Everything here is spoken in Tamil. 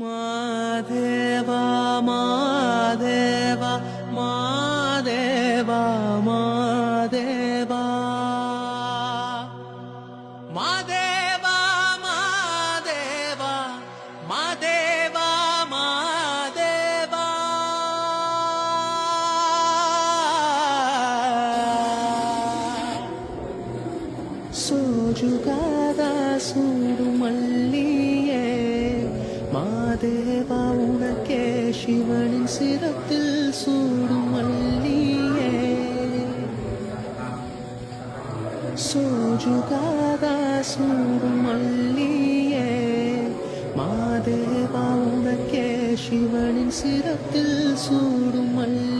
மாதேவா மாதேவா மாதேவா மாதேவா மாதேவா மாதேவா மாதேவா மாதேவா சோஜுகாத சூடு மல்லியே மாதேவா உனக்கே சிவனின் சிரத்தில் சூடும் மல்லியே சோஜுகாத சூடும் மல்லியே மாதேவா உனக்கே சிவனின் சிரத்தில் சூடும் மல்லியே